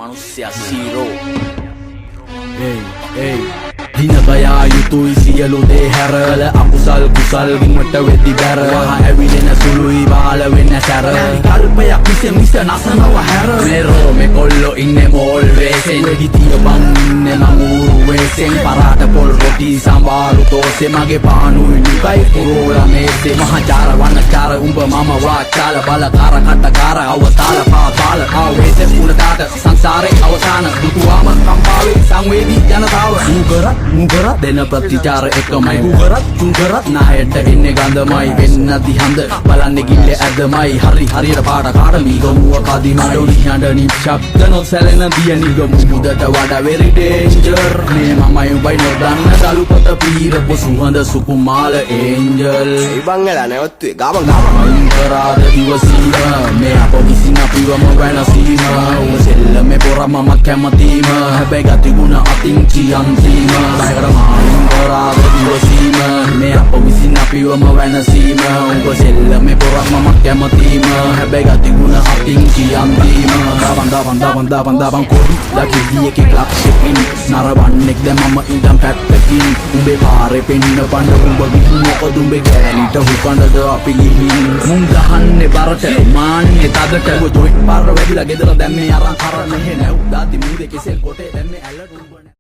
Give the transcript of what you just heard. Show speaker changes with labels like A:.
A: manusia zero.
B: Hey Dinagaya yutui siyalu de herala akusal kusal gimata wedi bara waha evidena sului bala wenna sara kalpaya kise misa nasana wa hera mero me kollo inne mol wesen wedi tiya bang inne namuru wesen parata pol roti sambaru tose mage paanu ni kai purula mese mahachara wanachara umba mama wachala balakara katakara awatala paatala awese punatata sansare awasana dutuama kampawe sangwedi janatawa mugarat dena ප්‍රතිචාර එකමයි මුගරත් නායට එන්නේ ගඳමයි වෙන්න දිහඳ බලන්නේ ගිල්ල ඇදමයි හරියට පාට කාට Meegamuwa කදිමයි Dolly හඬ නිශ්ශබ්ද නොසැලෙන දිය නිගමු මුදට වඩා very danger මේ මමයි උඹයි නොදන්න දලුපත පීරපු සුහඳ සුකුමාල ඒන්ජල්
A: ඉබංගලා නැවතුවේ ගාම
B: කරාද දිවසීම මේ අප විසින් අපිවම වෙනසීම උඹ සෙල්ලමේ පොරම මත් කැමතීම හැබැයි ගතිගුණ අතින් කියන්තීම කරාද දිවසීම මේ අප විසින් අපිවම වෙනසීම උඹ සෙල්ලමේ පොරම මත් කැමතීම හැබැයි ගතිගුණ අතින් කියන්තීම දවන් කොඩි ලකිදියක ලක්ෂකින් නරවන්නෙක් දැන් මම ඉඳන් පැත්තකින් උඹේ පාරේ පෙන්න පඬ උඹ ගිහින් මොකද උඹේ ගෑනිට හුකඬද අපි ගිහින් මුන් ගහන්නේ බරට මාන්නේ තදට ඔය ජොයිට් පාර වැඩිලා ගෙදර දැන් මේ අරන් කරන්නේ නැව් දාති මූදේ කෙසෙල් කොටේ දැන් මේ ඇලට උඹ